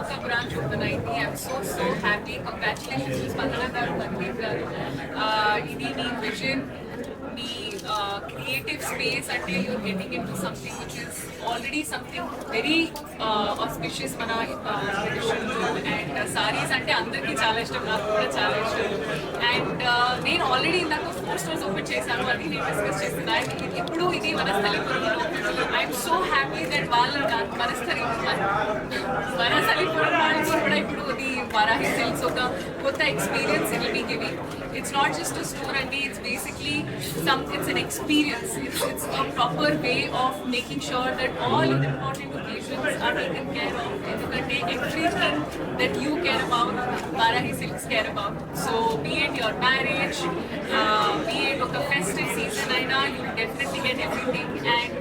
Chowka branch open అయింది. I'm so happy. Congratulations to Spandana garu, Mandeep garu. Idi nee vision, nee creative space ante you're getting into something which is already something very auspicious mana tradition and sarees ante andarki chaala ishtam, naaku kuda chaala ishtam. And నేను already ఇందాక 4 stores open చేశాను, అది నేను discuss చేస్తున్నా. ఇప్పుడు ఇది వనస్థలిపురంలో I'm so happy that వాళ్ళ వనస్థలిపురం వాళ్ళు కూడా ఇప్పుడు ఇది వారాహి సిల్క్స్ ఒక కొత్త experience it will be giving. It's not just a store and it's basically it's an experience. It's a proper way of making sure that all the important occasions are taken care of. ఎందుకంటే everything that you care about, Varahi Silks care about. So be it your marriage, be it ఒక festive season అయినా, you will definitely get everything. And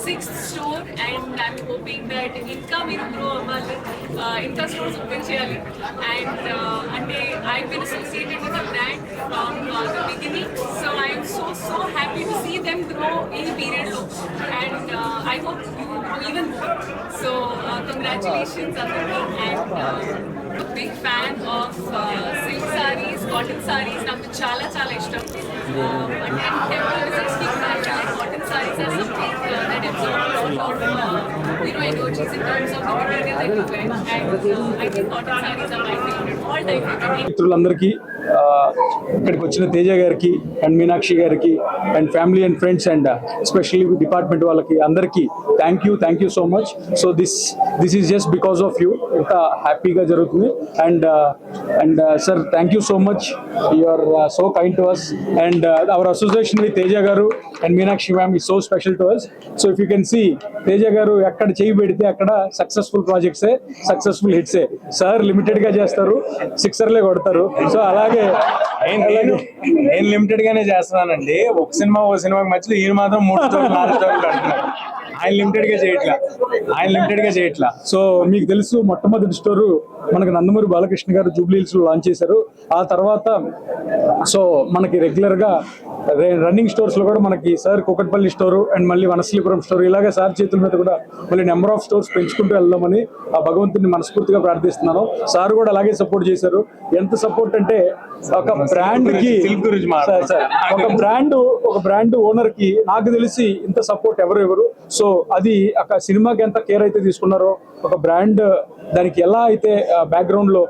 6th store, and I'm hoping that ఇంకా మీరు grow అవ్వాలి, ఇంకా stores open చేయాలి. And అంటే I've been associated with the brand from the beginning, so I am so happy to see them grow in period lo, and I hope you grow even more. So congratulations Anurag, and big fan of silk sarees, cotton sarees. నాకు చాలా ishtam. And temple visits ki cotton sarees are something that absorbs a lot of energies in terms of the material that you wear, and I think cotton sarees are my favorite, all time favorite. మిత్రులందరికీ ఇక్కడికి వచ్చిన తేజ గారికి and Meenakshi గారికి and family and friends and especially department వాళ్ళకి అందరికీ thank you so much. So this is just because of you ఇంత హ్యాపీగా జరుగుతుంది. And sir thank you so much, you are so kind to us, and our association with Teja garu and Meenakshi ma'am is so special to us. So if you can see Teja garu ఎక్కడ చేయి పెడితే అక్కడ successful ప్రాజెక్ట్సే, successful హిట్సే. Sir లిమిటెడ్గా చేస్తారు, సిక్సర్లే కొడతారు. So అలాగే నేను లిమిటెడ్ గానే చేస్తున్నానండి. ఒక సినిమాకి మధ్యలో ఈయన మాత్రం 3 స్టోర్లు 4 స్టోర్లు కడుతున్నారు. ఆయన లిమిటెడ్ గా చేయట్లా. సో మీకు తెలుసు, మొట్టమొదటి స్టోరు మనకి నందమూరి బాలకృష్ణ గారు జూబ్లీ హిల్స్ లో లాంచ్ చేశారు. ఆ తర్వాత సో మనకి రెగ్యులర్ గా రన్నింగ్ స్టోర్స్ లో కూడా మనకి సార్ కుకట్పల్లి స్టోరు అండ్ మళ్ళీ వనస్థలిపురం స్టోర్, ఇలాగే సార్ చేతుల మీద కూడా మళ్ళీ నెంబర్ ఆఫ్ స్టోర్స్ పెంచుకుంటూ వెళ్దామని ఆ భగవంతుని మనస్ఫూర్తిగా ప్రార్థిస్తున్నాను. సార్ కూడా అలాగే సపోర్ట్ చేశారు. ఎంత సపోర్ట్ అంటే ఒక బ్రాండ్ కి ఒక బ్రాండ్ ఓనర్ కి నాకు తెలిసి ఇంత సపోర్ట్ ఎవరు. సో అది ఒక సినిమాకి ఎంత కేర్ అయితే తీసుకున్నారో, ఒక బ్రాండ్ దానికి ఎలా అయితే బ్యాక్గ్రౌండ్ లో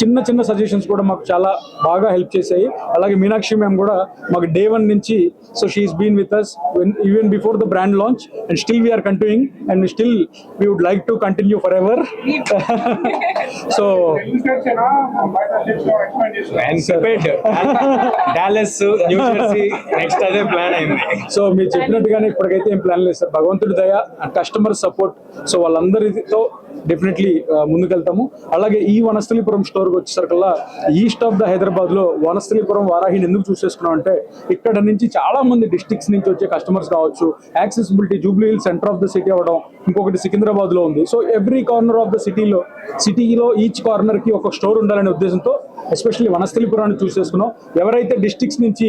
చిన్న సజెషన్స్ కూడా మాకు చాలా బాగా హెల్ప్ చేశాయి. అలాగే మీనాక్షి మ్యామ్ కూడా మాకు డే 1 నుంచి, so she's been with us even before the brand launch, and still we're continuing and still we would like to continue forever. So Dallas, New Jersey next అదే plan అయింది. సో మీరు చెప్పినట్టుగానే ఇప్పటికైతే ఏం ప్లాన్ లేదు sir, భగవంతుడి దయ అండ్ కస్టమర్ సపోర్ట్. సో వాళ్ళందరితో డెఫినెట్లీ ముందుకెళ్తాము. అలాగే ఈ వనస్థలిపురం స్టోర్కి వచ్చేసరికల్లా ఈస్ట్ ఆఫ్ ద హైదరాబాద్ లో వనస్థలిపురం వారాహిని ఎందుకు చూస్ చేసుకున్నాం అంటే, ఇక్కడ నుంచి చాలా మంది డిస్ట్రిక్ట్స్ నుంచి వచ్చే కస్టమర్స్ కావచ్చు, accessibility Jubilee hills centre of the city అవ్వడం, ఇంకొకటి సికింద్రాబాద్ లో ఉంది. So every corner of the సిటీలో ఈచ్ కార్నర్ కి ఒక స్టోర్ ఉండాలనే ఉద్దేశంతో ఎస్పెషల్లీ వనస్థలిపురాన్ని చూస్ చేసుకున్నాం. ఎవరైతే డిస్ట్రిక్ట్స్ నుంచి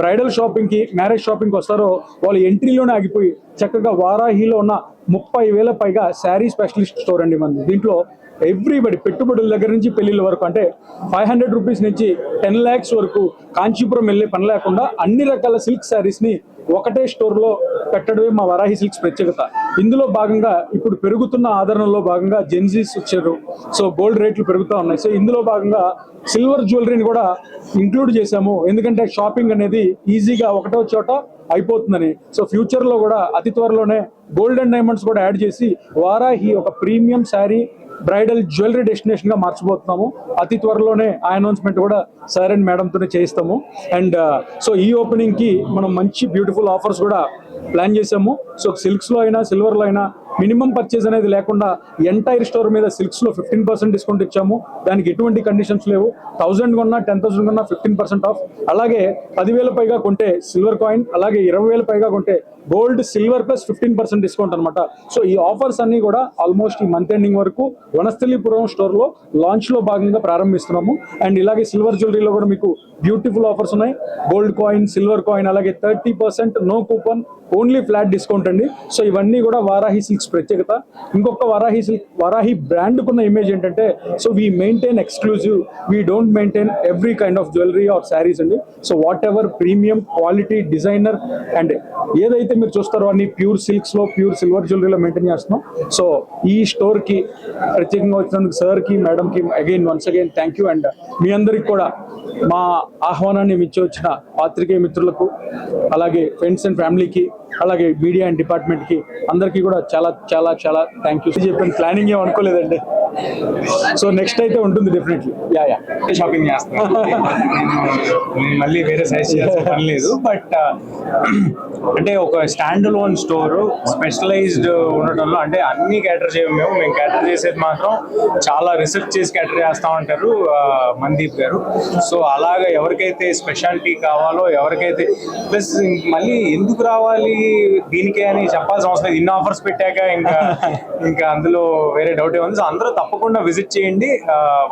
బ్రైడల్ షాపింగ్ కి, మ్యారేజ్ షాపింగ్ కి వస్తారో వాళ్ళు ఎంట్రీలోనే ఆగిపోయి చక్కగా వారాహిలో ఉన్న 30,000 పైగా శారీ స్పెషలిస్ట్ స్టోర్ అండి మనది. దీంట్లో ఎవ్రీబడి పెట్టుబడుల దగ్గర నుంచి పెళ్లిళ్ళ వరకు, అంటే 500 రూపీస్ నుంచి 10 lakhs వరకు కాంచీపురం వెళ్ళే పని లేకుండా అన్ని రకాల సిల్క్ శారీస్ ని ఒకటే స్టోర్ లో పెట్టడమే మా వరాహి సిల్క్స్ ప్రత్యేకత. ఇందులో భాగంగా ఇప్పుడు పెరుగుతున్న ఆదరణలో భాగంగా జెన్జీస్ వచ్చారు. సో గోల్డ్ రేట్లు పెరుగుతూ ఉన్నాయి. సో ఇందులో భాగంగా సిల్వర్ జ్యువెలరీని కూడా ఇంక్లూడ్ చేశాము, ఎందుకంటే షాపింగ్ అనేది ఈజీగా ఒకటో చోట అయిపోతుందని. సో ఫ్యూచర్ లో కూడా అతి త్వరలోనే గోల్డ్ అండ్ డైమండ్స్ కూడా యాడ్ చేసి వారాహి ఒక premium sari bridal jewellery destination గా మార్చబోతున్నాము. అతి త్వరలోనే ఆ అనౌన్స్మెంట్ కూడా సార్ అండ్ మేడంతోనే చేయిస్తాము. అండ్ సో ఈ ఓపెనింగ్ కి మనం మంచి బ్యూటిఫుల్ ఆఫర్స్ కూడా ప్లాన్ చేసాము. సో సిల్క్స్ లో అయినా సిల్వర్ లో అయినా మినిమం పర్చేజ్ అనేది లేకుండా ఎంటైర్ స్టోర్ మీద సిల్క్స్ లో 15% డిస్కౌంట్ ఇచ్చాము. దానికి ఎటువంటి కండిషన్స్ లేవు. 1000 కొన్నా 10,000 కొన్నా 15% ఆఫ్. అలాగే 10,000 పైగా కొంటే సిల్వర్ కాయిన్, అలాగే 20,000 పైగా కొంటే గోల్డ్ సిల్వర్ ప్లస్ 15% డిస్కౌంట్ అనమాట. సో ఈ ఆఫర్స్ అన్ని కూడా ఆల్మోస్ట్ ఈ మంత్ ఎండింగ్ వరకు వనస్థలిపురం స్టోర్ లో లాంచ్ లో భాగంగా ప్రారంభిస్తున్నాము. అండ్ ఇలాగే సిల్వర్ జ్యువెలరీలో కూడా మీకు బ్యూటిఫుల్ ఆఫర్స్ ఉన్నాయి. గోల్డ్ కాయిన్, సిల్వర్ కాయిన్, అలాగే 30% no coupon, only flat discount అండి. సో ఇవన్నీ కూడా వారాహి సిల్క్స్ ప్రత్యేకత. ఇంకొక వారాహి బ్రాండ్ కున్న ఇమేజ్ ఏంటంటే, so we maintain exclusive, we don't maintain every kind of jewellery or saris అండి. So whatever premium quality designer and ఏదైతే మీరు చూస్తారో అన్ని ప్యూర్ సిల్క్స్ లో, ప్యూర్ సిల్వర్ జ్యువెలరీలో మెయింటైన్ చేస్తున్నాం. సో ఈ స్టోర్ కి ప్రత్యేకంగా వచ్చినందుకు సార్ కి, మేడం కి once again thank you. And మీ అందరికి కూడా మా ఆహ్వానాన్ని మించి వచ్చిన పాత్రికేయ మిత్రులకు, అలాగే ఫ్రెండ్స్ అండ్ ఫ్యామిలీకి, అలాగే మీడియా అండ్ డిపార్ట్మెంట్ కి అందరికీ కూడా చాలా చాలా చాలా థ్యాంక్ యూ. చెప్పాను, ప్లానింగ్ ఏం అనుకోలేదండి. సో నెక్స్ట్ అయితే ఉంటుంది డెఫినెట్లీ. యా షాపింగ్ చేస్తాను. నేను మళ్ళీ వేరే సైజ్ చేయాల్సిన పని లేదు. బట్ అంటే ఒక స్టాండ్ లోన్ స్టోర్ స్పెషలైజ్డ్ ఉండటంలో, అంటే అన్ని క్యాటర్ చేయము మేము క్యాటర్ చేసేది మాత్రం చాలా రిసెర్చ్ చేసి క్యాటర్ చేస్తా ఉంటారు మందీప్ గారు. సో అలాగా ఎవరికైతే స్పెషాలిటీ కావాలో, ఎవరికైతే ప్లస్ మళ్ళీ ఎందుకు రావాలి దీనికే అని చెప్పాల్సిన అవసరం లేదు. ఇన్ని ఆఫర్స్ పెట్టాక ఇంకా అందులో వేరే డౌట్ ఏముంది. సో అందరూ తప్పకుండా విజిట్ చేయండి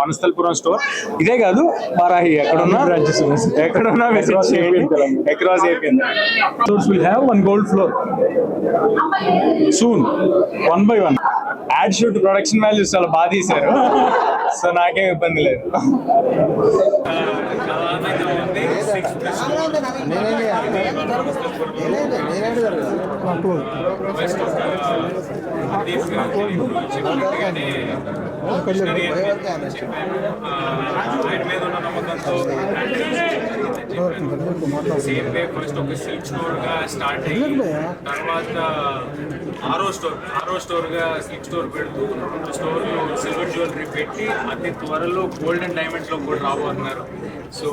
వనస్థలిపురం స్టోర్. ఇదే కాదు, వారాహి ఎక్కడున్నా విజిట్ చేయండి. Across AP stores will have one gold floor soon, one by one. Ad shoot production values చాలా బాగా తీశారు. సో నాకేం ఇబ్బంది లేదు. సేమ్ వే ఫస్ట్ ఒక సిల్క్ స్టోర్ గా స్టార్ట్ అయ్యి తర్వాత ఆరో స్టోర్ గా సిల్క్ స్టోర్ పెడుతూ 2 స్టోర్లు సిల్వర్ జ్యువెలరీ పెట్టి అతి త్వరలో గోల్డ్ అండ్ డైమండ్స్ లో కూడా రాబోతున్నారు. సో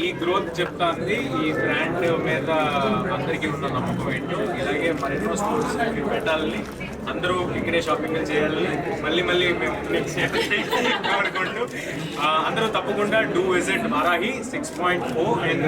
ఈ గ్రోత్ చెప్తాంది ఈ బ్రాండ్ మీద అందరికీ ఉన్న నమ్మకం ఏంటో. ఇలాగే మరెన్నో స్టోర్స్ పెట్టాలని, అందరూ ఇక్కడే షాపింగ్ చేయాలని మళ్ళీ మేము నెక్స్ట్ కోరుకుంటూ అందరూ తప్పకుండా డూ విజిట్ వారాహి 6.4 అండ్